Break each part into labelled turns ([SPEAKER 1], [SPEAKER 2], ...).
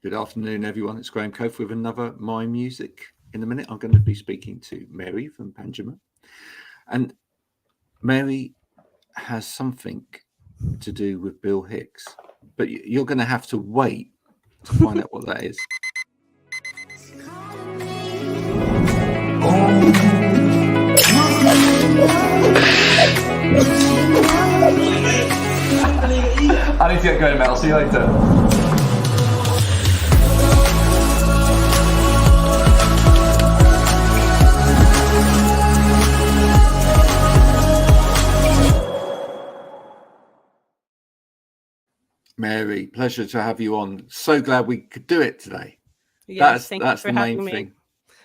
[SPEAKER 1] Good afternoon, everyone. It's Graham Cofe with another My Music. In a minute, I'm going to be speaking to Mary from Panjoma. And Mary has something to do with Bill Hicks, but you're going to have to wait to find out what that is.
[SPEAKER 2] I need to get going, Mel. I'll see you later.
[SPEAKER 1] Mary, pleasure to have you on. So glad we could do it today.
[SPEAKER 3] Yes,
[SPEAKER 1] that's the main thing.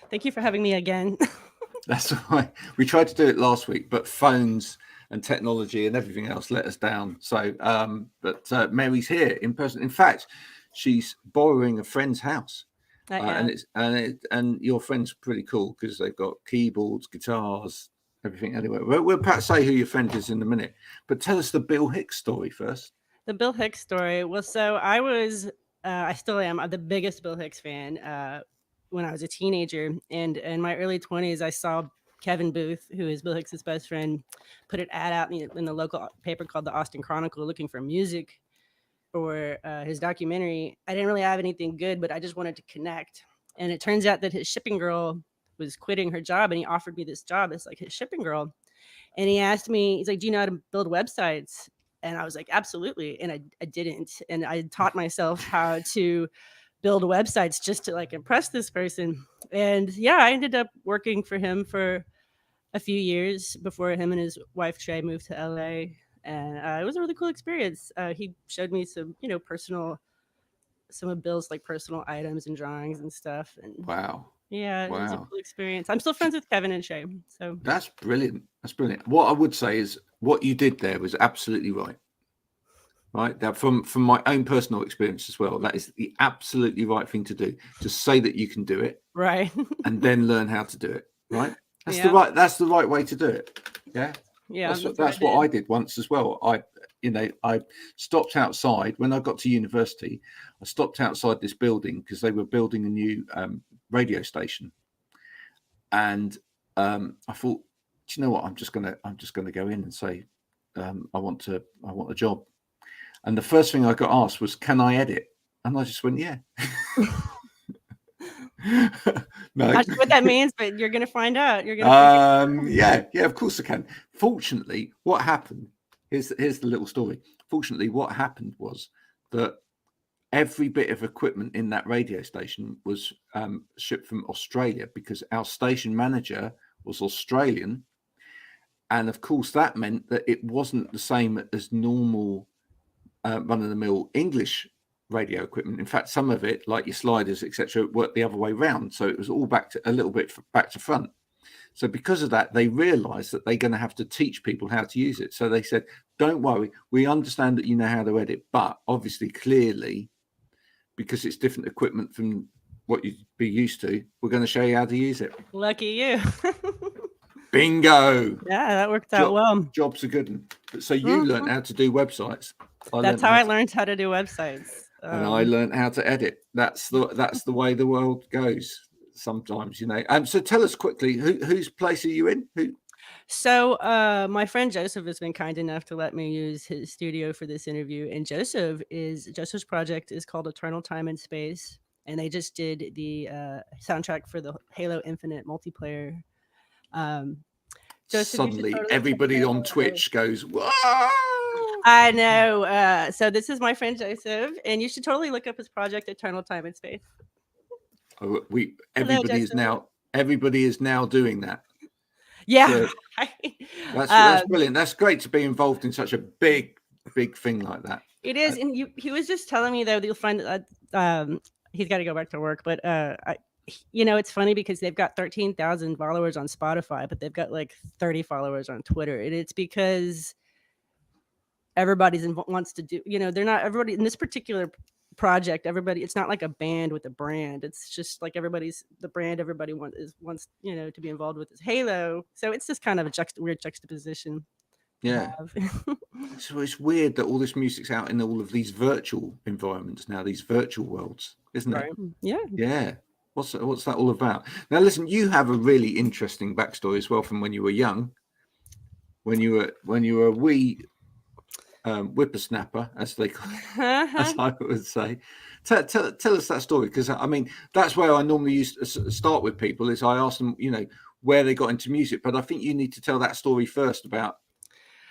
[SPEAKER 3] Thank you for having me again.
[SPEAKER 1] That's why we tried to do it last week, but phones and technology and everything else let us down. So, but Mary's here in person. In fact, she's borrowing a friend's house, and your friend's pretty cool because they've got keyboards, guitars, everything. Anyway, we'll perhaps say who your friend is in a minute, but tell us the Bill Hicks story first.
[SPEAKER 3] The Bill Hicks story. Well, so I still am the biggest Bill Hicks fan. When I was a teenager, and in my early 20s, I saw Kevin Booth, who is Bill Hicks's best friend, put an ad out in the local paper called the Austin Chronicle looking for music for his documentary. I didn't really have anything good, but I just wanted to connect. And it turns out that his shipping girl was quitting her job, and he offered me this job as like his shipping girl. And he asked me, he's like, "Do you know how to build websites?" And I was like, "Absolutely." And I didn't. And I taught myself how to build websites just to like impress this person. And yeah, I ended up working for him for a few years before him and his wife Trey moved to LA. And it was a really cool experience. He showed me some of Bill's like personal items and drawings and stuff. And
[SPEAKER 1] wow.
[SPEAKER 3] Yeah, it was a cool experience. I'm still friends with Kevin and Shay. So
[SPEAKER 1] that's brilliant. That's brilliant. What I would say is what you did there was absolutely right. Right. That from my own personal experience as well, that is the absolutely right thing to do. Just say that you can do it.
[SPEAKER 3] Right.
[SPEAKER 1] And then learn how to do it. Right. That's the right way to do it. Yeah.
[SPEAKER 3] Yeah.
[SPEAKER 1] That's what I did once as well. I stopped outside when I got to university. I stopped outside this building because they were building a new radio station, and I thought, do you know what? I'm just gonna go in and say, I want a job. And the first thing I got asked was, "Can I edit?" And I just went, "Yeah."
[SPEAKER 3] No, not sure what that means, but you're gonna find out.
[SPEAKER 1] Yeah, of course I can. Fortunately, what happened? Here's the little story. Fortunately, what happened was that every bit of equipment in that radio station was shipped from Australia because our station manager was Australian, and of course that meant that it wasn't the same as normal run-of-the-mill English radio equipment. In fact, some of it, like your sliders, etc., worked the other way round. So it was all back to front. So because of that, they realized that they're going to have to teach people how to use it. So they said, "Don't worry, we understand that you know how to edit, but obviously, clearly, because it's different equipment from what you'd be used to, we're going to show you how to use it."
[SPEAKER 3] Lucky you.
[SPEAKER 1] Bingo.
[SPEAKER 3] Yeah, that worked out well.
[SPEAKER 1] Job's a good one. So you learned how to do websites.
[SPEAKER 3] That's how I learned how to do websites.
[SPEAKER 1] And I learned how to edit. That's the way the world goes sometimes, you know. So tell us quickly, whose place are you in? Who?
[SPEAKER 3] So my friend Joseph has been kind enough to let me use his studio for this interview. And Joseph's project is called Eternal Time and Space. And they just did the soundtrack for the Halo Infinite multiplayer.
[SPEAKER 1] Joseph, suddenly everybody on Twitch goes, "Whoa!"
[SPEAKER 3] I know. So this is my friend Joseph, and you should totally look up his project, Eternal Time and Space.
[SPEAKER 1] Everybody is now doing that.
[SPEAKER 3] Yeah,
[SPEAKER 1] so that's brilliant. That's great to be involved in such a big thing like that.
[SPEAKER 3] It is, and he was just telling me though that you'll find that he's got to go back to work, but it's funny because they've got 13,000 followers on Spotify, but they've got like 30 followers on Twitter, and it's because everybody's wants to do. They're not everybody in this particular project. It's not like a band with a brand. It's just like the brand everybody wants to be involved with is Halo. So it's just kind of a weird juxtaposition.
[SPEAKER 1] Yeah. So it's weird that all this music's out in all of these virtual environments now, these virtual worlds, isn't it?
[SPEAKER 3] Right. Yeah.
[SPEAKER 1] Yeah. What's that all about? Now, listen, you have a really interesting backstory as well from when you were young, when you were a wee whippersnapper, as as I would say. Tell us that story, because I mean that's where I normally used to start with people. Is I ask them, where they got into music, but I think you need to tell that story first about,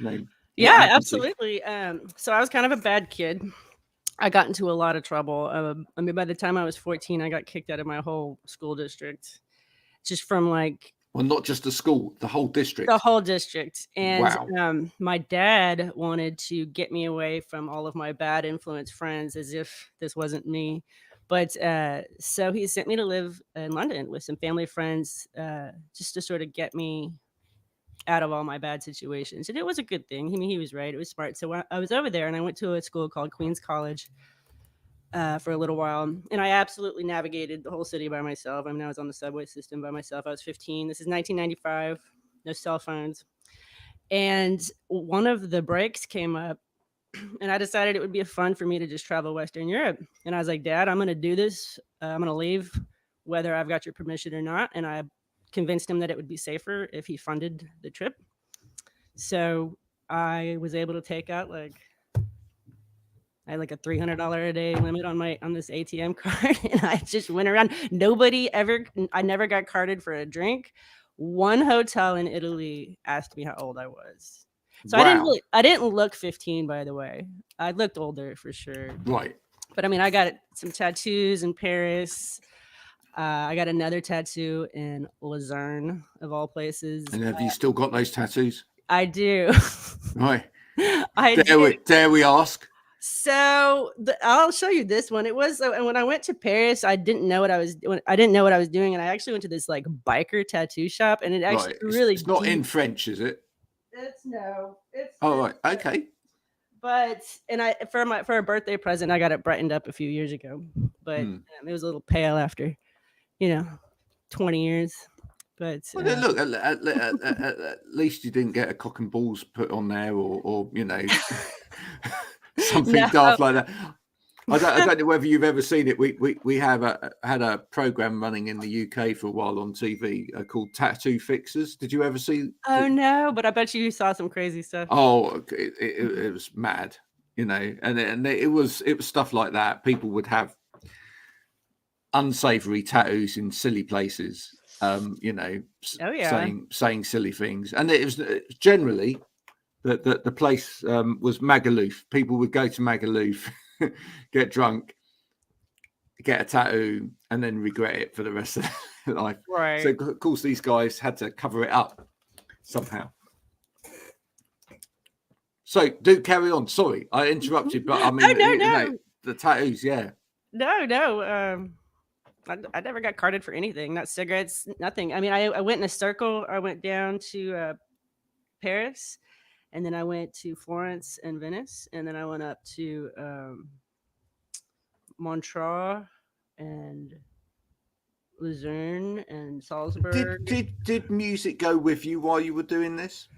[SPEAKER 1] what
[SPEAKER 3] Yeah,
[SPEAKER 1] happened to you.
[SPEAKER 3] absolutely. So I was kind of a bad kid. I got into a lot of trouble. I mean, by the time I was 14, I got kicked out of my whole school district, just from like
[SPEAKER 1] Well, not just the school, the whole district.
[SPEAKER 3] the whole district. And
[SPEAKER 1] Wow.
[SPEAKER 3] my dad wanted to get me away from all of my bad influence friends, as if this wasn't me. But so he sent me to live in London with some family friends, just to sort of get me out of all my bad situations. And it was a good thing. I mean, he was right. It was smart. So I was over there, and I went to a school called Queen's College for a little while. And I absolutely navigated the whole city by myself. I mean, I was on the subway system by myself. I was 15. This is 1995. No cell phones. And one of the breaks came up, and I decided it would be fun for me to just travel Western Europe. And I was like, Dad, I'm going to do this. I'm going to leave whether I've got your permission or not. And I convinced him that it would be safer if he funded the trip. So I was able to take out I had like a $300 a day limit on this ATM card, and I just went around. I never got carded for a drink. One hotel in Italy asked me how old I was. So
[SPEAKER 1] Wow.
[SPEAKER 3] I didn't look 15, by the way. I looked older for sure.
[SPEAKER 1] Right.
[SPEAKER 3] But I mean, I got some tattoos in Paris. I got another tattoo in Luzerne, of all places.
[SPEAKER 1] And have you still got those tattoos?
[SPEAKER 3] I do.
[SPEAKER 1] Right.
[SPEAKER 3] I do.
[SPEAKER 1] Dare we ask?
[SPEAKER 3] So I'll show you this one. It was and when I went to Paris, I didn't know what I was doing. And I actually went to this like biker tattoo shop, and it actually really
[SPEAKER 1] it's not in French, is it?
[SPEAKER 3] It's no. It's
[SPEAKER 1] right. Okay.
[SPEAKER 3] But for a birthday present, I got it brightened up a few years ago. But it was a little pale after 20 years. But
[SPEAKER 1] well, look, at least you didn't get a cock and balls put on there, or something daft like that. I don't know whether you've ever seen it. We have had a program running in the UK for a while on TV called Tattoo Fixers. Did you ever see?
[SPEAKER 3] Oh no, but I bet you saw some crazy stuff.
[SPEAKER 1] Oh, it was mad, and it was stuff like that. People would have unsavory tattoos in silly places. Saying silly things, and it was generally the place was Magaluf. People would go to Magaluf, get drunk, get a tattoo, and then regret it for the rest of their life.
[SPEAKER 3] Right.
[SPEAKER 1] So of course these guys had to cover it up somehow. So do carry on. Sorry, I interrupted, but I mean,
[SPEAKER 3] no.
[SPEAKER 1] The tattoos, yeah.
[SPEAKER 3] No. I never got carded for anything, not cigarettes, nothing. I mean, I went in a circle. I went down to Paris, and then I went to Florence and Venice, and then I went up to Montreux and Luzerne and Salzburg.
[SPEAKER 1] Did music go with you while you were doing this?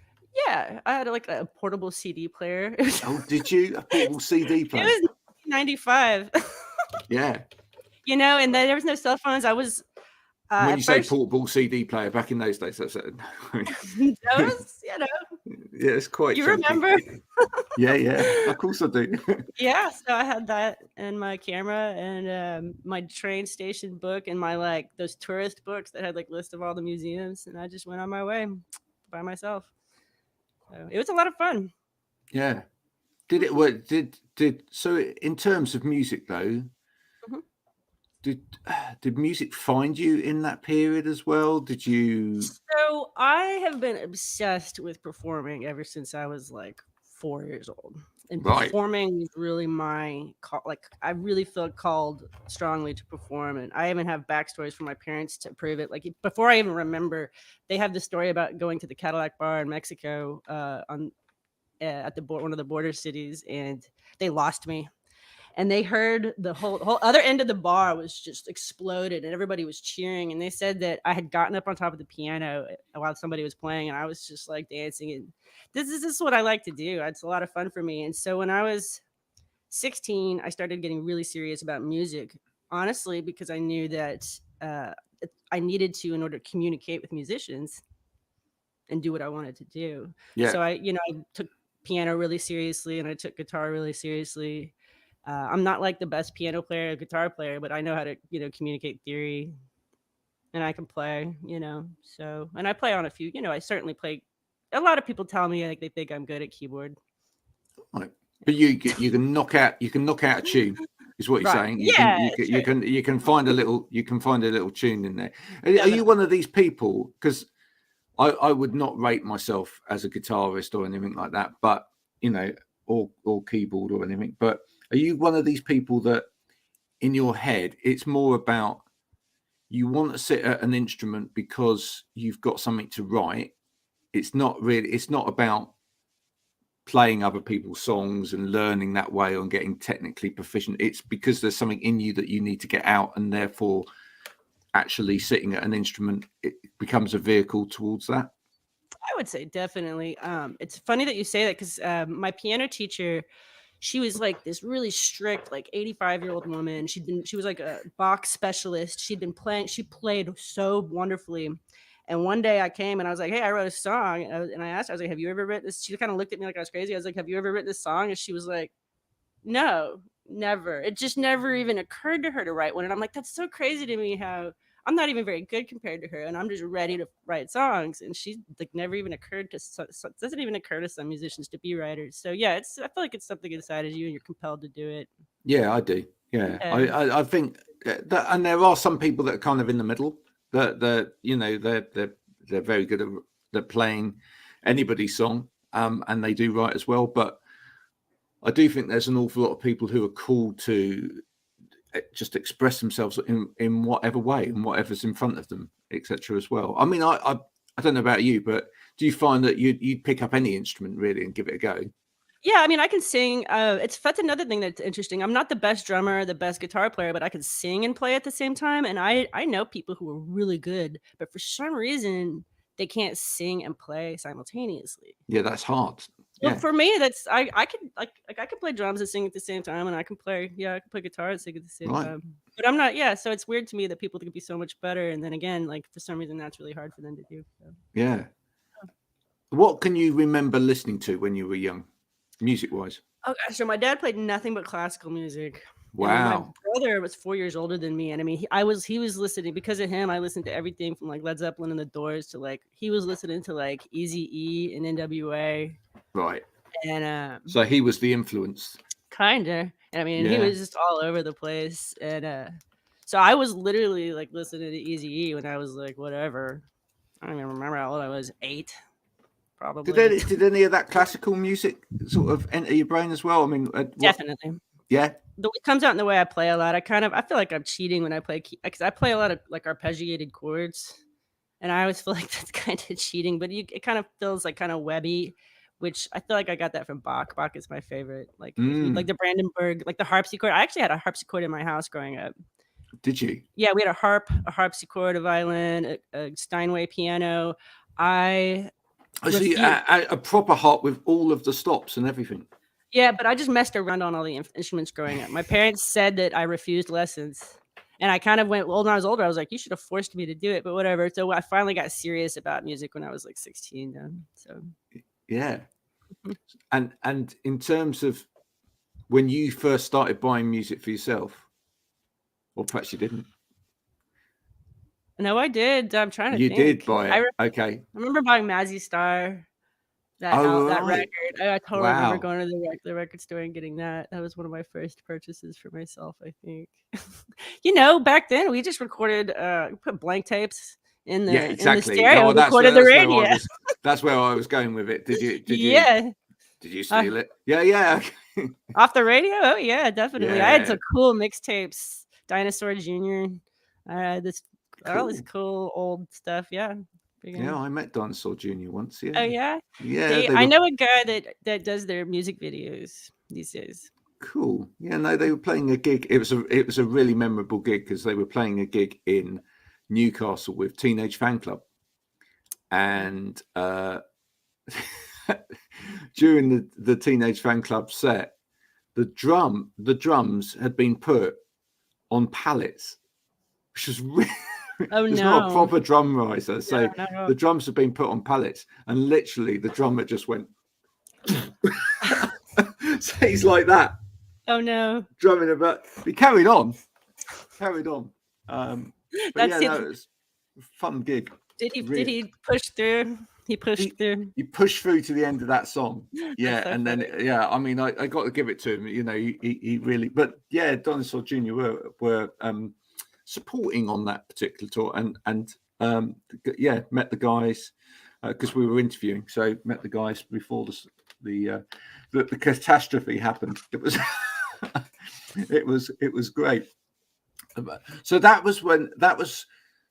[SPEAKER 3] Yeah, I had like a portable CD player.
[SPEAKER 1] Oh, did you? A portable CD player?
[SPEAKER 3] It was 1995.
[SPEAKER 1] Yeah.
[SPEAKER 3] And there was no cell phones. I was.
[SPEAKER 1] When you say portable CD player, back in those days, that's it.
[SPEAKER 3] That was,
[SPEAKER 1] Yeah, it's quite.
[SPEAKER 3] You remember?
[SPEAKER 1] Yeah. Of course I do.
[SPEAKER 3] Yeah, so I had that and my camera and my train station book and my those tourist books that had list of all the museums, and I just went on my way by myself. So it was a lot of fun.
[SPEAKER 1] Yeah. Did it work? So in terms of music though? Did music find you in that period as well? Did you?
[SPEAKER 3] So I have been obsessed with performing ever since I was 4 years old, and performing was really my call. I really felt called strongly to perform, and I even have backstories from my parents to prove it. Before I even remember, they have this story about going to the Cadillac Bar in Mexico at one of the border cities, and they lost me. and they heard the whole other end of the bar was just exploded, and everybody was cheering. And they said that I had gotten up on top of the piano while somebody was playing, and I was just like dancing. And this is what I like to do. It's a lot of fun for me. And so when I was 16, I started getting really serious about music, honestly, because I knew that I needed to in order to communicate with musicians and do what I wanted to do.
[SPEAKER 1] Yeah.
[SPEAKER 3] So I took piano really seriously, and I took guitar really seriously. I'm not like the best piano player or guitar player, but I know how to, communicate theory, and I can play, So, and I play on a few, I certainly play. A lot of people tell me like they think I'm good at keyboard.
[SPEAKER 1] Right. But you can knock out a tune, is what you're
[SPEAKER 3] Right.
[SPEAKER 1] saying.
[SPEAKER 3] Yeah,
[SPEAKER 1] You can find a little tune in there. Are
[SPEAKER 3] Definitely.
[SPEAKER 1] you one of these people? Because I would not rate myself as a guitarist or anything like that, but or keyboard or anything. But are you one of these people that in your head it's more about you want to sit at an instrument because you've got something to write? It's not about playing other people's songs and learning that way or getting technically proficient. It's because there's something in you that you need to get out, and therefore actually sitting at an instrument, it becomes a vehicle towards that.
[SPEAKER 3] I would say definitely. It's funny that you say that because my piano teacher, she was like this really strict, like 85-year-old woman. She was like a Bach specialist. She played so wonderfully. And one day I came and I was like, hey, I wrote a song. And I asked her, I was like, have you ever written this? She kind of looked at me like I was crazy. I was like, have you ever written this song? And she was like, no, never. It just never even occurred to her to write one. And I'm like, that's so crazy to me how I'm not even very good compared to her, and I'm just ready to write songs. And she like never even occurred to doesn't even occur to some musicians to be writers. So yeah, I feel like it's something inside of you, and you're compelled to do it.
[SPEAKER 1] Yeah, I do. Yeah, I think that, and there are some people that are kind of in the middle. That they're very good at playing anybody's song, and they do write as well. But I do think there's an awful lot of people who are called to just express themselves in whatever way and whatever's in front of them, etc. as well. I mean, I don't know about you, but do you find that you'd pick up any instrument really and give it a go?
[SPEAKER 3] Yeah, I mean, I can sing. That's another thing that's interesting. I'm not the best drummer, the best guitar player, but I can sing and play at the same time. And I know people who are really good, but for some reason they can't sing and play simultaneously.
[SPEAKER 1] Yeah, that's hard.
[SPEAKER 3] Well,
[SPEAKER 1] Yeah.
[SPEAKER 3] for me, that's I can I can play drums and sing at the same time, and I can play guitar and sing at the same
[SPEAKER 1] Right.
[SPEAKER 3] time. But I'm not. Yeah, so it's weird to me that people could be so much better, and then again, like for some reason, that's really hard for them to do. So.
[SPEAKER 1] Yeah. What can you remember listening to when you were young, music-wise?
[SPEAKER 3] Oh gosh, so my dad played nothing but classical music. And then my
[SPEAKER 1] Wow.
[SPEAKER 3] brother was 4 years older than me, and I mean, he was listening because of him. I listened to everything from like Led Zeppelin and the Doors to like he was listening to like Eazy-E and NWA.
[SPEAKER 1] Right.
[SPEAKER 3] And
[SPEAKER 1] So he was the influence.
[SPEAKER 3] kinda. And I mean, he
[SPEAKER 1] Yeah.
[SPEAKER 3] was just all over the place. And so I was literally like listening to Eazy-E when I was like whatever. I don't even remember how old I was. 8, probably.
[SPEAKER 1] Did any of that classical music sort of enter your brain as well? I mean,
[SPEAKER 3] Definitely.
[SPEAKER 1] Yeah.
[SPEAKER 3] It comes out in the way I play a lot. I feel like I'm cheating when I play because I play a lot of like arpeggiated chords, and I always feel like that's kind of cheating. But it kind of feels like kind of webby, which I feel like I got that from Bach. Bach is my favorite. Like if you like the Brandenburg, like the harpsichord. I actually had a harpsichord in my house growing up.
[SPEAKER 1] Did you?
[SPEAKER 3] Yeah, we had a harpsichord, a violin, a Steinway piano.
[SPEAKER 1] I see a proper harp with all of the stops and everything.
[SPEAKER 3] Yeah, but I just messed around on all the instruments growing up. My parents said that I refused lessons. And I kind of went, well, when I was older, I was like, you should have forced me to do it, but whatever. So I finally got serious about music when I was like 16. Then, so
[SPEAKER 1] yeah. And in terms of when you first started buying music for yourself, or perhaps you didn't.
[SPEAKER 3] No, I did. I'm trying to think.
[SPEAKER 1] You did buy it. Okay.
[SPEAKER 3] I remember buying Mazzy Star. That record. I totally remember going to the record store and getting that. That was one of my first purchases for myself, I think. Back then we just recorded, put blank tapes in the in the stereo, recorded the radio.
[SPEAKER 1] That's where I was going with it. Did you? Did you steal it? Yeah.
[SPEAKER 3] Off the radio? Oh yeah, definitely. Yeah. I had some cool mixtapes. Dinosaur Jr. All this cool old stuff. Yeah.
[SPEAKER 1] Yeah, I met Dinosaur Jr. once. Yeah.
[SPEAKER 3] Oh yeah.
[SPEAKER 1] Yeah.
[SPEAKER 3] I know a guy that does their music videos these days.
[SPEAKER 1] Cool. Yeah, no, they were playing a gig. It was a really memorable gig because they were playing a gig in Newcastle with Teenage Fan Club, and during the Teenage Fan Club set, the drums had been put on pallets, which was really,
[SPEAKER 3] Oh
[SPEAKER 1] it's
[SPEAKER 3] no!
[SPEAKER 1] not a proper drum riser. So
[SPEAKER 3] No.
[SPEAKER 1] the drums had been put on pallets, and literally the drummer just went. So he's like that.
[SPEAKER 3] Oh no!
[SPEAKER 1] Drumming about. He carried on. But
[SPEAKER 3] That's
[SPEAKER 1] yeah,
[SPEAKER 3] it.
[SPEAKER 1] no, it was a fun gig.
[SPEAKER 3] Did he
[SPEAKER 1] Really.
[SPEAKER 3] push through? He pushed through.
[SPEAKER 1] You push through to the end of that song. Yeah,
[SPEAKER 3] so
[SPEAKER 1] and
[SPEAKER 3] funny.
[SPEAKER 1] then I mean, I got to give it to him. You know, he really. But yeah, Dinosaur Jr. were supporting on that particular tour, and met the guys because we were interviewing. So met the guys before the catastrophe happened. It was it was great. So that was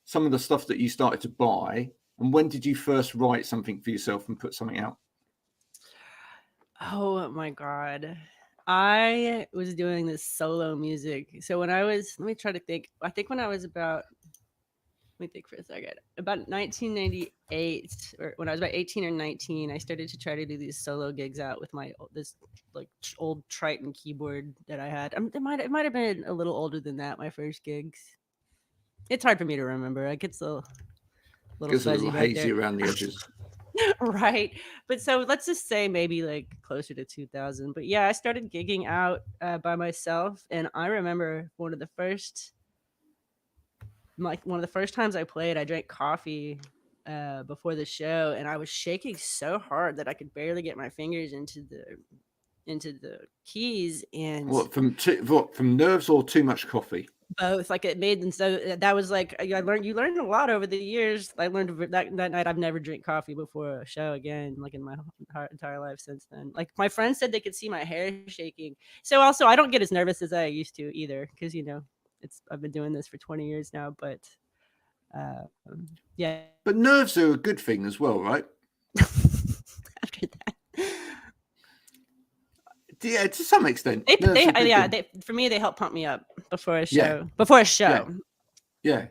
[SPEAKER 1] some of the stuff that you started to buy. And when did you first write something for yourself and put something out?
[SPEAKER 3] Oh my God. I was doing this solo music. So when I was, let me try to think. I think when I was about, let me think for a second, about 1998, or when I was about 18 or 19, I started to try to do these solo gigs out with this like old Triton keyboard that I had. It might have been a little older than that, my first gigs. It's hard for me to remember. It gets a little
[SPEAKER 1] Gets a little
[SPEAKER 3] fuzzy
[SPEAKER 1] hazy around the edges.
[SPEAKER 3] right, but so let's just say maybe like closer to 2000. But yeah, I started gigging out by myself, and I remember one of the first times I played, I drank coffee before the show, and I was shaking so hard that I could barely get my fingers into the keys. And
[SPEAKER 1] What from nerves or too much coffee?
[SPEAKER 3] both. Like it made, and so that was like you learned a lot over the years. I learned that night I've never drank coffee before a show again, like in my entire life since then. Like my friends said they could see my hair shaking. So also I don't get as nervous as I used to either, because I've been doing this for 20 years now. But yeah.
[SPEAKER 1] But nerves are a good thing as well, right?
[SPEAKER 3] After that.
[SPEAKER 1] Yeah, to some extent.
[SPEAKER 3] For me, they help pump me up before a show.
[SPEAKER 1] Yeah.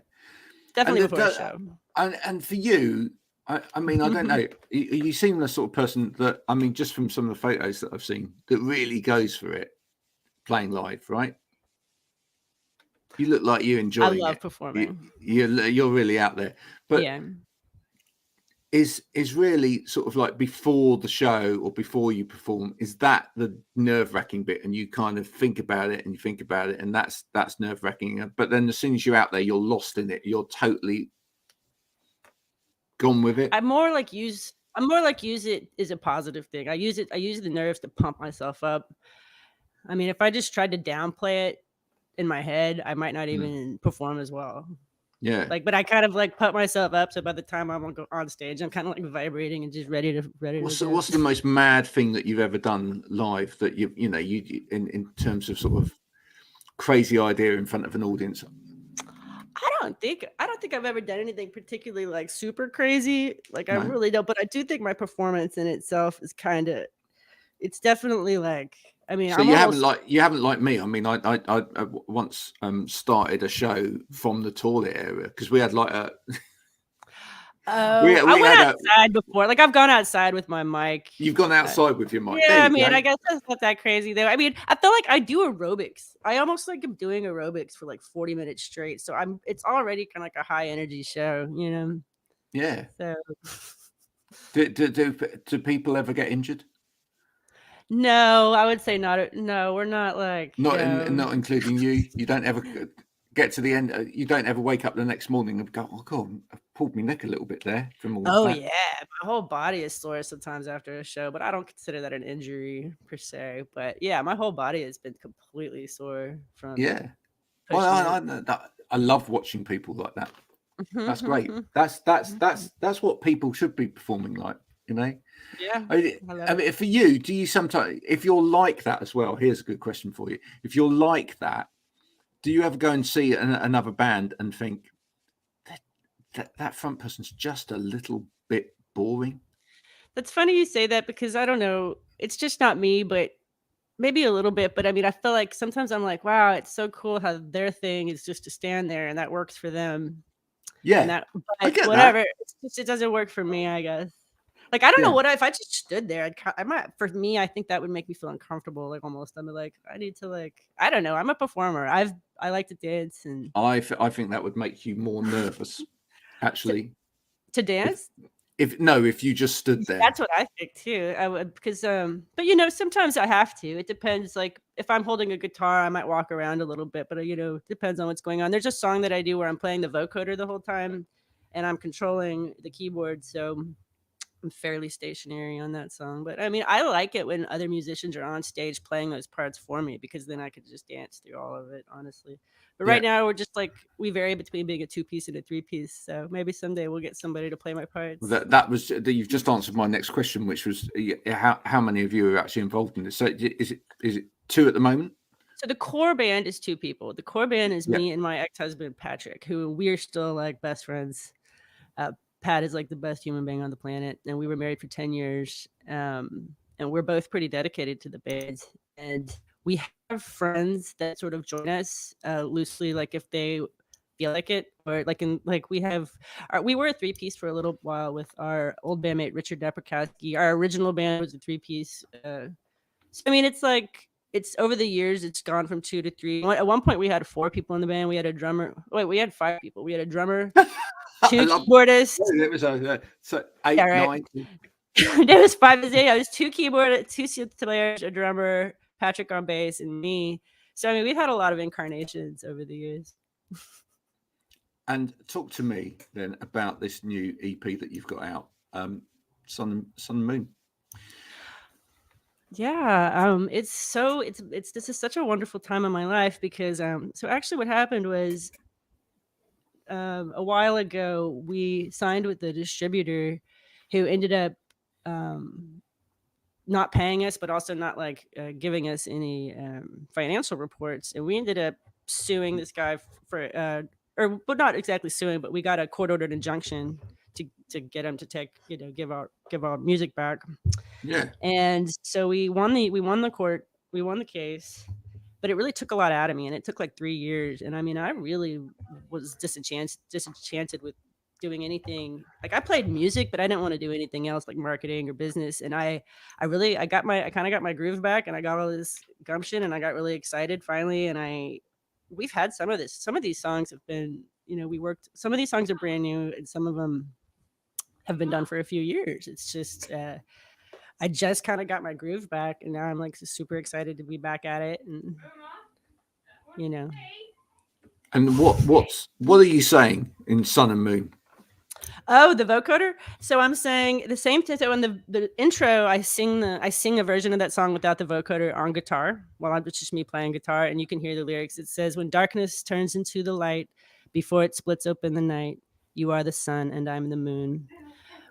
[SPEAKER 3] Definitely before a show.
[SPEAKER 1] And for you, I mean, I don't know. You seem the sort of person that, I mean, just from some of the photos that I've seen, that really goes for it playing live, right? You look like you're enjoying it.
[SPEAKER 3] I love performing.
[SPEAKER 1] You're really out there. But
[SPEAKER 3] yeah.
[SPEAKER 1] Is really sort of like before the show or before you perform, is that the nerve-wracking bit, and you kind of think about it and that's nerve-wracking, but then as soon as you're out there, you're lost in it, you're totally gone with it?
[SPEAKER 3] I'm more like use it as a positive thing. I use the nerves to pump myself up. I mean, if I just tried to downplay it in my head, I might not even perform as well.
[SPEAKER 1] Yeah.
[SPEAKER 3] But I kind of like put myself up, so by the time I'm on stage, I'm kind of like vibrating and just ready to.
[SPEAKER 1] What's the most mad thing that you've ever done live that you in terms of sort of crazy idea in front of an audience?
[SPEAKER 3] I don't think I've ever done anything particularly like super crazy. Like I really don't, but I do think my performance in itself is it's definitely like, I mean,
[SPEAKER 1] so you haven't like me. I mean, I once started a show from the toilet area because we had like a.
[SPEAKER 3] I went outside before. Like I've gone outside with my mic.
[SPEAKER 1] You've gone outside with your mic.
[SPEAKER 3] Yeah, I mean, I guess that's not that crazy though. I mean, I feel like I do aerobics. I almost like am doing aerobics for like 40 minutes straight. So it's already kind of like a high energy show,
[SPEAKER 1] Yeah.
[SPEAKER 3] So
[SPEAKER 1] do people ever get injured?
[SPEAKER 3] No, I would say not. No, we're not like
[SPEAKER 1] not including you. You don't ever get to the end. You don't ever wake up the next morning and go, "Oh God, I pulled my neck a little bit there." From all that.
[SPEAKER 3] Yeah, my whole body is sore sometimes after a show, but I don't consider that an injury per se. But yeah, my whole body has been completely sore from.
[SPEAKER 1] Yeah, well, I love watching people like that. That's great. That's what people should be performing like.
[SPEAKER 3] Yeah.
[SPEAKER 1] I mean, for you, do you sometimes, if you're like that as well? Here's a good question for you. If you're like that, do you ever go and see another band and think that front person's just a little bit boring?
[SPEAKER 3] That's funny you say that, because I don't know. It's just not me, but maybe a little bit, but I mean, I feel like sometimes I'm like, wow, it's so cool how their thing is just to stand there and that works for them. And
[SPEAKER 1] Yeah,
[SPEAKER 3] that,
[SPEAKER 1] I
[SPEAKER 3] but
[SPEAKER 1] get that.
[SPEAKER 3] whatever, it's just, it doesn't work for me, I guess. Like, I don't know
[SPEAKER 1] Yeah.
[SPEAKER 3] what if I just stood there, I might, for me, I think that would make me feel uncomfortable, like almost. I'm like, I need to like, I don't know. I'm a performer. I like to dance and
[SPEAKER 1] I think that would make you more nervous,
[SPEAKER 3] to,
[SPEAKER 1] actually.
[SPEAKER 3] to
[SPEAKER 1] If
[SPEAKER 3] dance.
[SPEAKER 1] if you just stood there.
[SPEAKER 3] That's what I think too. I would because but sometimes I have to. It depends. Like if I'm holding a guitar, I might walk around a little bit, but it depends on what's going on. There's a song that I do where I'm playing the vocoder the whole time and I'm controlling the keyboard, so I'm fairly stationary on that song. But I mean, I like it when other musicians are on stage playing those parts for me because then I could just dance through all of it, honestly. But
[SPEAKER 1] Yeah.
[SPEAKER 3] right now we're just like we vary between being a 2-piece and a 3-piece. So maybe someday we'll get somebody to play my parts.
[SPEAKER 1] That you've just answered my next question, which was how many of you are actually involved in this? So is it 2 at the moment?
[SPEAKER 3] So the core band is 2 people. The core band is
[SPEAKER 1] Yeah.
[SPEAKER 3] me and my ex-husband Patrick, who we're still like best friends. Pat is like the best human being on the planet, and we were married for 10 years. And we're both pretty dedicated to the band. And we have friends that sort of join us loosely, like if they feel like it, or like we were a 3-piece for a little while with our old bandmate Richard Deprakowski. Our original band was a 3-piece. So I mean, it's over the years, it's gone from 2 to 3. At one point, we had 4 people in the band. We had a drummer. Wait, we had 5 people. We had a drummer, 2 keyboardists.
[SPEAKER 1] It was so 8,
[SPEAKER 3] Yeah, right.
[SPEAKER 1] 9.
[SPEAKER 3] There was 5 to 8. I was 2 keyboard, 2 synth players, a drummer, Patrick on bass, and me. So I mean, we've had a lot of incarnations over the years.
[SPEAKER 1] And talk to me then about this new EP that you've got out, Sun and Moon.
[SPEAKER 3] Yeah, it's this is such a wonderful time in my life because so actually what happened was a while ago we signed with the distributor who ended up not paying us, but also not like giving us any financial reports, and we ended up suing this guy for but not exactly suing, but we got a court-ordered injunction to get him to take give our music back.
[SPEAKER 1] Yeah.
[SPEAKER 3] And so we won the case, but it really took a lot out of me, and it took like 3 years. And I mean, I really was disenchanted with doing anything. Like I played music, but I didn't want to do anything else like marketing or business. And I kind of got my groove back, and I got all this gumption, and I got really excited finally. And we've had some of these songs have been, some of these songs are brand new, and some of them have been done for a few years. It's just, I just kind of got my groove back, and now I'm like super excited to be back at it. And
[SPEAKER 1] And what are you saying in Sun and Moon?
[SPEAKER 3] Oh, the vocoder. So I'm saying the same thing. So in the intro, I sing a version of that song without the vocoder on guitar. Well, it's just me playing guitar, and you can hear the lyrics. It says, "When darkness turns into the light, before it splits open the night, you are the sun and I'm the moon.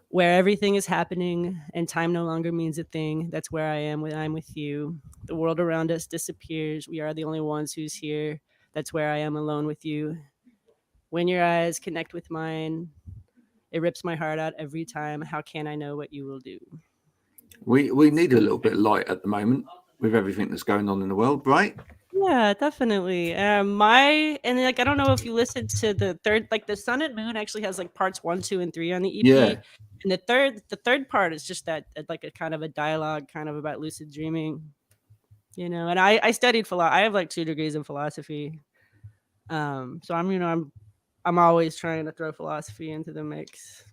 [SPEAKER 3] Where everything is happening and time no longer means a thing. That's where I am when I'm with you. The world around us disappears. We are the only ones who's here. That's where I am alone with you. When your eyes connect with mine, it rips my heart out every time. How can I know what you will do?"
[SPEAKER 1] We need a little bit of light at the moment with everything that's going on in the world, right?
[SPEAKER 3] Yeah, definitely. And like I don't know if you listened to the third, like the Sun and Moon actually has like parts 1, 2, and 3 on the EP.
[SPEAKER 1] Yeah.
[SPEAKER 3] And the third part is just that like a kind of a dialogue kind of about lucid dreaming. And I studied I have like 2 degrees in philosophy. So I'm always trying to throw philosophy into the mix,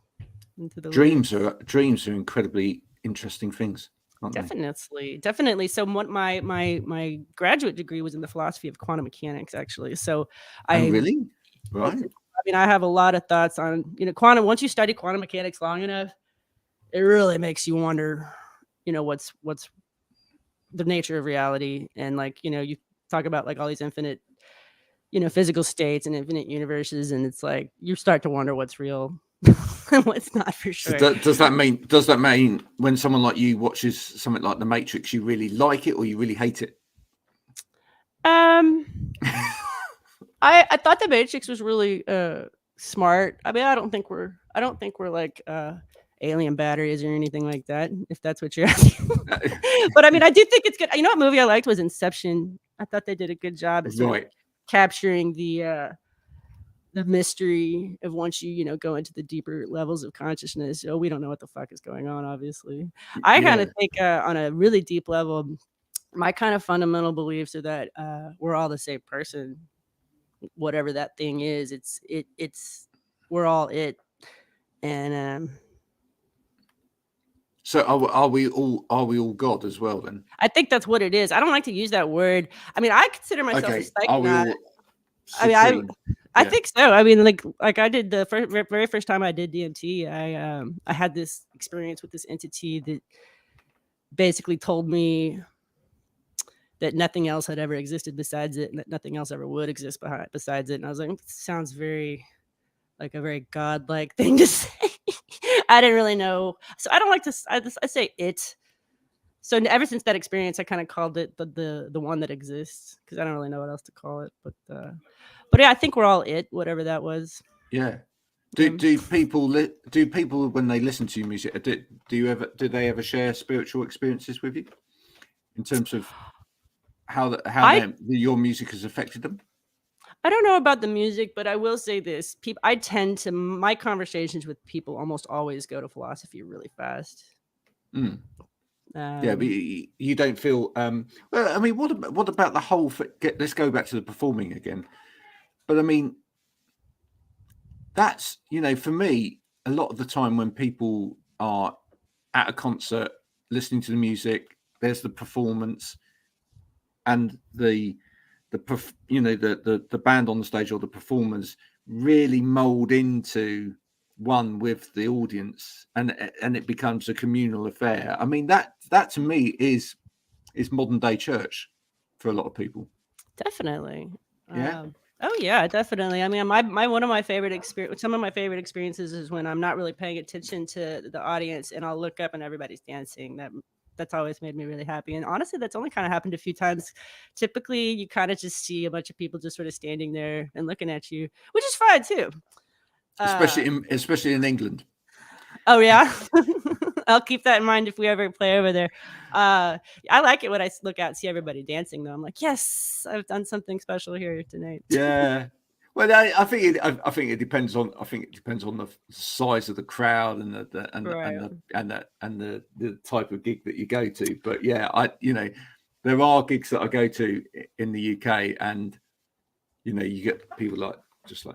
[SPEAKER 3] into the
[SPEAKER 1] Dreams are incredibly interesting things, aren't they?
[SPEAKER 3] Definitely. So what my graduate degree was in the philosophy of quantum mechanics, actually. So
[SPEAKER 1] Really? Right.
[SPEAKER 3] I mean, I have a lot of thoughts on quantum. Once you study quantum mechanics long enough, it really makes you wonder, what's the nature of reality, and like you talk about like all these infinite physical states and infinite universes, and it's like you start to wonder what's real and what's not, for sure.
[SPEAKER 1] So does that mean when someone like you watches something like The Matrix, you really like it or you really hate it?
[SPEAKER 3] I thought The Matrix was really smart. I mean, I don't think we're like alien batteries or anything like that, if that's what you're asking. But I mean, I do think it's good. You know what movie I liked was Inception. I thought they did a good job at sort of capturing the mystery of once you go into the deeper levels of consciousness. Oh, we don't know what the fuck is going on, obviously. I kind of think on a really deep level, my kind of fundamental beliefs are that we're all the same person, whatever that thing is. It's we're all it. And
[SPEAKER 1] so are we all God as well then?
[SPEAKER 3] I think that's what it is. I don't like to use that word. I mean, I consider myself a psychonaut. I think so. I mean, like I did the very first time I did DMT, I had this experience with this entity that basically told me that nothing else had ever existed besides it, and that nothing else ever would exist besides it. And I was like, it sounds very like a very godlike thing to say. I didn't really know, so I don't like to. I say it. So ever since that experience, I kind of called it the one that exists, because I don't really know what else to call it. But yeah, I think we're all it, whatever that was.
[SPEAKER 1] Yeah. Do people when they listen to your music, do they ever share spiritual experiences with you in terms of how your music has affected them?
[SPEAKER 3] I don't know about the music, but I will say this: my conversations with people almost always go to philosophy really fast.
[SPEAKER 1] Yeah, but you don't feel. Well, I mean, what about the whole? Let's go back to the performing again. But I mean, that's for me, a lot of the time when people are at a concert listening to the music, there's the performance, and the band on the stage or the performers really mold into one with the audience, and it becomes a communal affair. I mean, that to me is modern day church for a lot of people.
[SPEAKER 3] Definitely.
[SPEAKER 1] Yeah.
[SPEAKER 3] Oh yeah, definitely. I mean, some of my favorite experiences is when I'm not really paying attention to the audience and I'll look up and everybody's dancing. That's always made me really happy. And honestly, that's only kind of happened a few times. Typically, you kind of just see a bunch of people just sort of standing there and looking at you, which is fine too.
[SPEAKER 1] Especially in England.
[SPEAKER 3] Oh yeah. I'll keep that in mind if we ever play over there. I like it when I look out and see everybody dancing though. I'm like, yes, I've done something special here tonight.
[SPEAKER 1] Yeah. Well, I think it depends on the size of the crowd and the type of gig that you go to. But yeah, there are gigs that I go to in the UK, and you get people just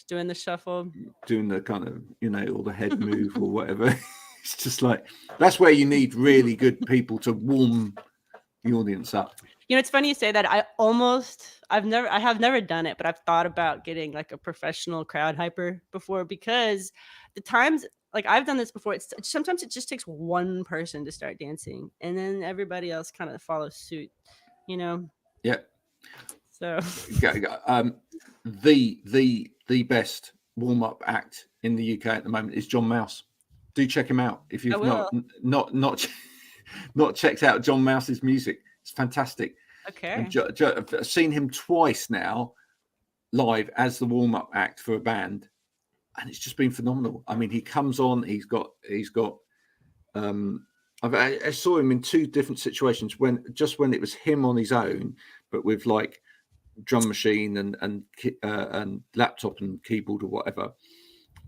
[SPEAKER 3] doing the shuffle,
[SPEAKER 1] doing the kind of or the head move or whatever. It's just like, that's where you need really good people to warm the audience up.
[SPEAKER 3] It's funny you say that. I have never done it, but I've thought about getting like a professional crowd hyper before, because the times like I've done this before, sometimes it just takes one person to start dancing and then everybody else kind of follows suit,
[SPEAKER 1] Yeah.
[SPEAKER 3] So
[SPEAKER 1] the best warm-up act in the UK at the moment is John Mouse. Do check him out if you've not checked out John Mouse's music. It's fantastic.
[SPEAKER 3] Okay.
[SPEAKER 1] And I've seen him twice now live as the warm-up act for a band, and it's just been phenomenal. I mean, he comes on, he's got I saw him in two different situations, when it was him on his own, but with like drum machine and laptop and keyboard or whatever,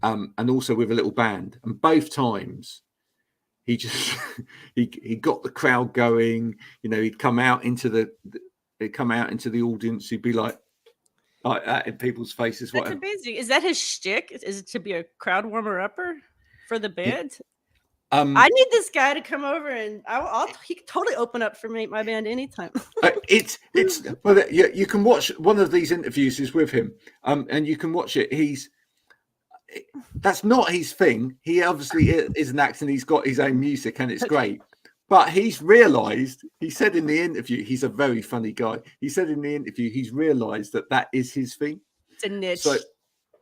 [SPEAKER 1] and also with a little band, and both times he just he got the crowd going. He'd come out into the audience, he'd be like that in people's faces.
[SPEAKER 3] That's amazing. Is that his shtick? Is it to be a crowd warmer upper for the band? I need this guy to come over, and he can totally open up for my band anytime.
[SPEAKER 1] You can watch one of these interviews is with him, and you can watch it. That's not his thing. He obviously is an actor, and he's got his own music, and it's great. But he's realised. He said in the interview, he's a very funny guy. He said in the interview, he's realised that is his thing.
[SPEAKER 3] It's a niche.
[SPEAKER 1] So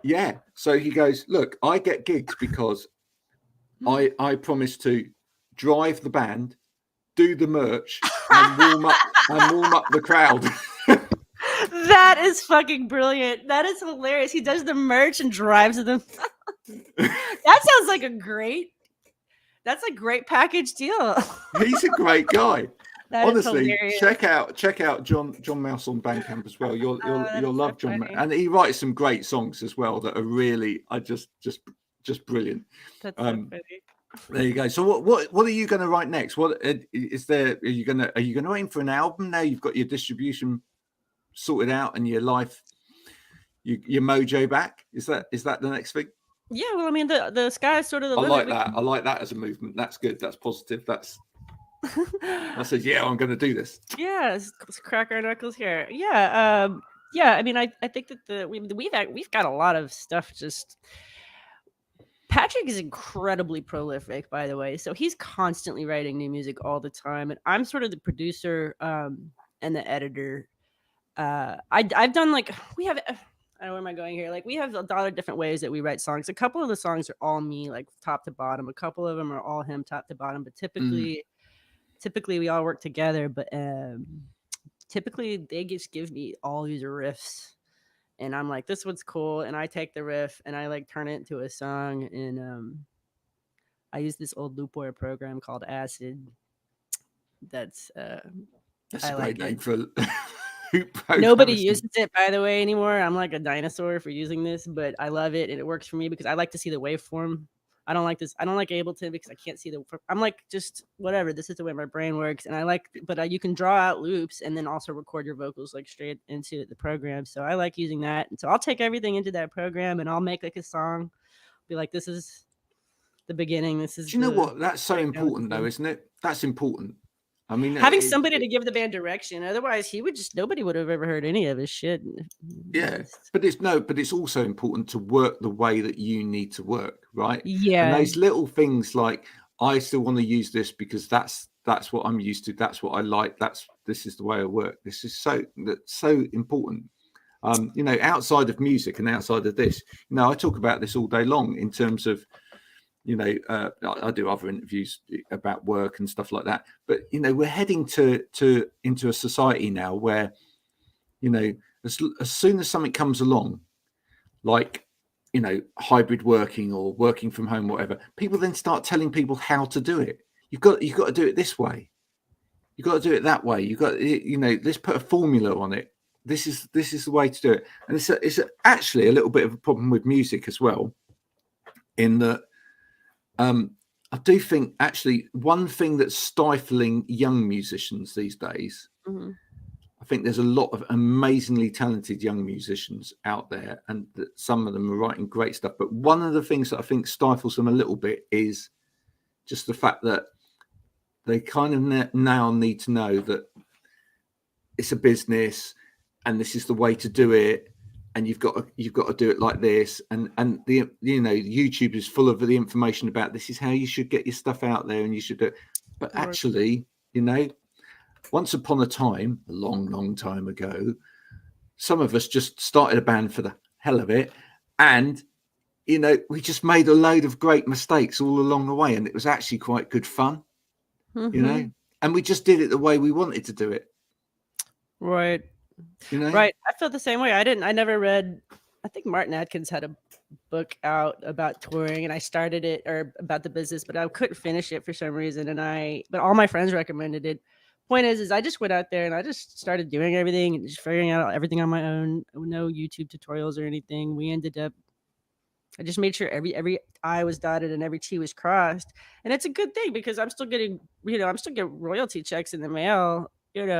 [SPEAKER 1] yeah. So he goes, look, I get gigs because I promise to drive the band, do the merch, and warm up the crowd.
[SPEAKER 3] That is fucking brilliant. That is hilarious. He does the merch and drives them. That sounds like that's a great package deal.
[SPEAKER 1] He's a great guy.
[SPEAKER 3] That is
[SPEAKER 1] Honestly,
[SPEAKER 3] hilarious.
[SPEAKER 1] check out John Mouse on Bandcamp as well. You'll
[SPEAKER 3] That is
[SPEAKER 1] love
[SPEAKER 3] so
[SPEAKER 1] John,
[SPEAKER 3] funny.
[SPEAKER 1] and he writes some great songs as well that are really just brilliant.
[SPEAKER 3] That's so funny.
[SPEAKER 1] There you go. So what are you going to write next? What is there? Are you going to aim for an album now? You've got your distribution sorted out and your life, your mojo back. Is that the next thing?
[SPEAKER 3] Yeah, well, I mean, the sky is sort of the
[SPEAKER 1] I
[SPEAKER 3] limit.
[SPEAKER 1] like that. I like that as a movement. That's good. That's positive. I said, yeah, I'm going to do this.
[SPEAKER 3] Yeah, let's crack our knuckles here. Yeah, yeah. I mean, I think that we've got a lot of stuff. Just Patrick is incredibly prolific, by the way. So he's constantly writing new music all the time, and I'm sort of the producer and the editor. I've done like we have. I don't know where am I going here? Like we have a lot of different ways that we write songs. A couple of the songs are all me, like top to bottom. A couple of them are all him, top to bottom. But typically we all work together, but typically they just give me all these riffs and I'm like, this one's cool, and I take the riff and I like turn it into a song. And I use this old Loopware program called Acid. That's
[SPEAKER 1] a
[SPEAKER 3] I
[SPEAKER 1] great
[SPEAKER 3] like
[SPEAKER 1] name
[SPEAKER 3] it.
[SPEAKER 1] for
[SPEAKER 3] Nobody uses it, by the way, anymore. I'm like a dinosaur for using this, but I love it and it works for me because I like to see the waveform. I don't like this. I don't like Ableton because I can't see I'm like, just whatever. This is the way my brain works. And I like, but you can draw out loops and then also record your vocals like straight into the program. So I like using that. And so I'll take everything into that program and I'll make like a song, be like, this is the beginning. This is,
[SPEAKER 1] do you know what? That's so important though, isn't it? That's important. I mean,
[SPEAKER 3] having somebody to give the band direction. Otherwise, nobody would have ever heard any of his shit.
[SPEAKER 1] Yeah, but it's also important to work the way that you need to work, right?
[SPEAKER 3] Yeah.
[SPEAKER 1] And those little things like, I still want to use this because that's what I'm used to. That's what I like. This is the way I work. This is so important. Outside of music and outside of this, I talk about this all day long in terms of, I do other interviews about work and stuff like that. But we're heading into a society now where, as soon as something comes along, like hybrid working or working from home, whatever, people then start telling people how to do it. You've got to do it this way. You've got to do it that way. You've got let's put a formula on it. This is the way to do it. And it's actually a little bit of a problem with music as well, in that. I do think actually one thing that's stifling young musicians these days,
[SPEAKER 3] Mm-hmm.
[SPEAKER 1] I think there's a lot of amazingly talented young musicians out there, and that some of them are writing great stuff. But one of the things that I think stifles them a little bit is just the fact that they kind of now need to know that it's a business and this is the way to do it. And you've got to do it like this, and the YouTube is full of the information about this is how you should get your stuff out there, and you should do it. But actually, once upon a time, a long time ago, some of us just started a band for the hell of it, and we just made a load of great mistakes all along the way, and it was actually quite good fun,
[SPEAKER 3] Mm-hmm.
[SPEAKER 1] and we just did it the way we wanted to do it.
[SPEAKER 3] Right. Right. I feel the same way. I never read, I think Martin Atkins had a book out about touring, and I started it, or about the business, but I couldn't finish it for some reason. But all my friends recommended it. Point is I just went out there and I just started doing everything and just figuring out everything on my own. No YouTube tutorials or anything. I just made sure every I was dotted and every T was crossed. And it's a good thing because I'm still getting royalty checks in the mail.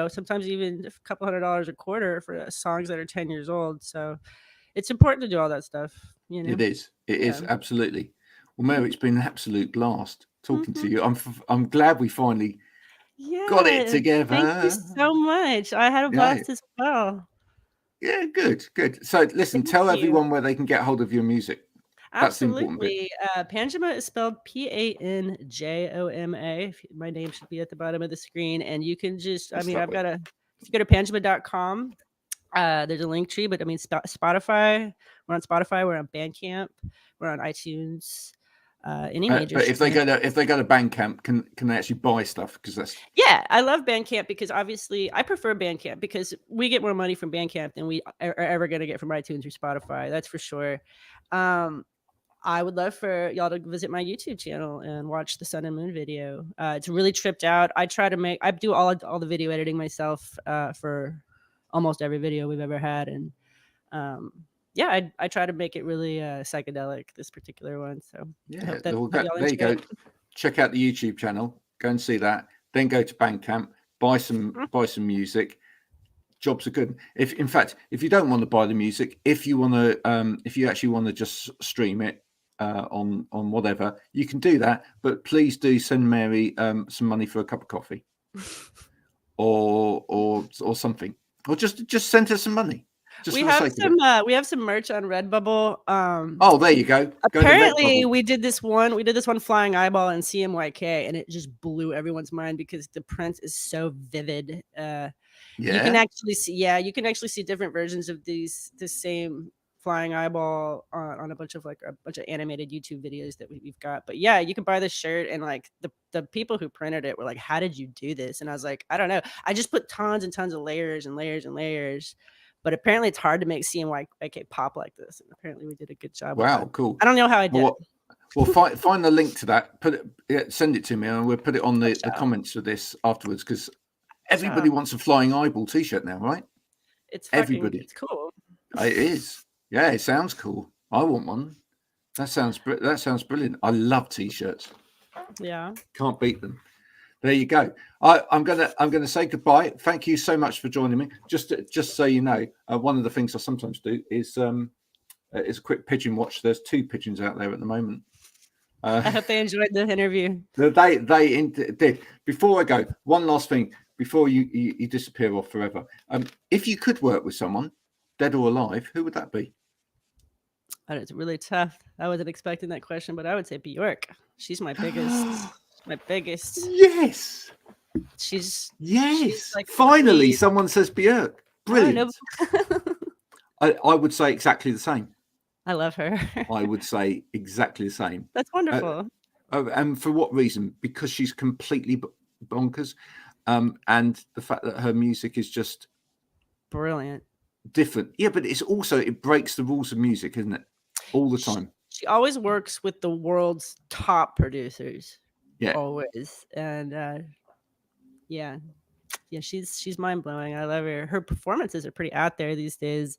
[SPEAKER 3] Sometimes even a couple $100 a quarter for songs that are 10 years old. So it's important to do all that stuff.
[SPEAKER 1] It is. It is, absolutely. Well, Mary, it's been an absolute blast talking to you. I'm glad we finally got it together.
[SPEAKER 3] Thank you so much. I had a blast as well.
[SPEAKER 1] Yeah, good. So listen, tell everyone where they can get hold of your music.
[SPEAKER 3] Absolutely. Panjoma is spelled Panjoma. My name should be at the bottom of the screen, and you can just, if you go to panjoma.com, there's a link tree, but I mean, Spotify, we're on Spotify, we're on Bandcamp, we're on iTunes, any major.
[SPEAKER 1] But if they go to Bandcamp, can they actually buy stuff? Because that's
[SPEAKER 3] I love Bandcamp because obviously I prefer Bandcamp because we get more money from Bandcamp than we are ever going to get from iTunes or Spotify. That's for sure. I would love for y'all to visit my YouTube channel and watch the Sun and Moon video. It's really tripped out. I do all the video editing myself for almost every video we've ever had, and yeah, I try to make it really psychedelic, this particular one. So I hope that y'all
[SPEAKER 1] there you
[SPEAKER 3] enjoy
[SPEAKER 1] go.
[SPEAKER 3] it.
[SPEAKER 1] Check out the YouTube channel. Go and see that. Then go to Bandcamp. Buy some music. Jobs are good. If you don't want to buy the music, if you actually want to just stream it on whatever, you can do that. But please do send Mary some money for a cup of coffee, or something, or just send her some money.
[SPEAKER 3] We have some merch on Redbubble.
[SPEAKER 1] Oh, there you go.
[SPEAKER 3] Apparently, we did this one flying eyeball in CMYK, and it just blew everyone's mind because the print is so vivid. You can actually see different versions of the same flying eyeball on a bunch of animated YouTube videos that we've got. But yeah, you can buy this shirt, and like the people who printed it were like, "How did you do this?" And I was like, "I don't know. I just put tons and tons of layers and layers and layers." But apparently, it's hard to make CMYK pop like this, and apparently, we did a good job.
[SPEAKER 1] Wow, cool.
[SPEAKER 3] I don't know how I did.
[SPEAKER 1] Well, find the link to that. Send it to me, and we'll put it on the comments for this afterwards, because everybody wants a flying eyeball T-shirt now, right?
[SPEAKER 3] It's
[SPEAKER 1] everybody.
[SPEAKER 3] It's cool.
[SPEAKER 1] It is. Yeah, it sounds cool. I want one. That sounds brilliant. I love T-shirts.
[SPEAKER 3] Yeah,
[SPEAKER 1] can't beat them. There you go. I'm gonna say goodbye. Thank you so much for joining me. Just so you know, one of the things I sometimes do is a quick pigeon watch. There's 2 pigeons out there at the moment.
[SPEAKER 3] I hope they enjoyed the interview.
[SPEAKER 1] They did. Before I go, one last thing before you disappear off forever. If you could work with someone, dead or alive, who would that be?
[SPEAKER 3] It's really tough. I wasn't expecting that question, but I would say Bjork. She's my biggest. My biggest.
[SPEAKER 1] Yes.
[SPEAKER 3] She's
[SPEAKER 1] like finally someone says Björk. Brilliant. I would say exactly the same.
[SPEAKER 3] I love her.
[SPEAKER 1] I would say exactly the same.
[SPEAKER 3] That's wonderful.
[SPEAKER 1] And for what reason? Because she's completely bonkers, and the fact that her music is just
[SPEAKER 3] brilliant,
[SPEAKER 1] different. Yeah, but it breaks the rules of music, isn't it? All the time.
[SPEAKER 3] She always works with the world's top producers.
[SPEAKER 1] Yeah,
[SPEAKER 3] always. And she's mind-blowing. I love her. Her performances are pretty out there these days,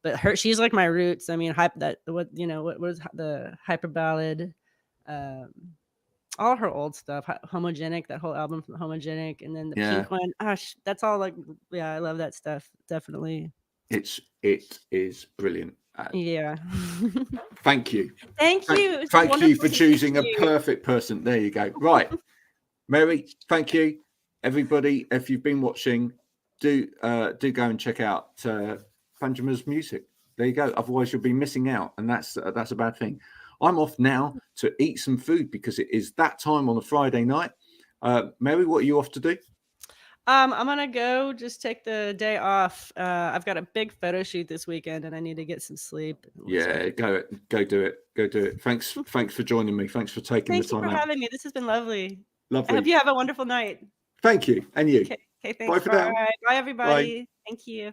[SPEAKER 3] but she's like my roots. I mean, what was the Hyper Ballad, all her old stuff, Homogenic, that whole album from Homogenic, and then the Pink one. That's all like, I love that stuff. Definitely.
[SPEAKER 1] It is brilliant.
[SPEAKER 3] Yeah.
[SPEAKER 1] Thank you.
[SPEAKER 3] Thank you.
[SPEAKER 1] Thank you for choosing a perfect person. There you go. Right. Mary, thank you. Everybody, if you've been watching, do go and check out Panjoma's music. There you go. Otherwise, you'll be missing out, and that's a bad thing. I'm off now to eat some food because it is that time on a Friday night. Mary, what are you off to do? I'm
[SPEAKER 3] gonna go just take the day off. I've got a big photo shoot this weekend, and I need to get some sleep.
[SPEAKER 1] Yeah, go do it. Thanks for joining me. Thanks for taking the time out.
[SPEAKER 3] Thank you for having me. This has been lovely.
[SPEAKER 1] Lovely.
[SPEAKER 3] I hope you have a wonderful night.
[SPEAKER 1] Thank you, and you.
[SPEAKER 3] Okay, thanks.
[SPEAKER 1] Bye for now.
[SPEAKER 3] Bye, everybody. Bye. Thank you.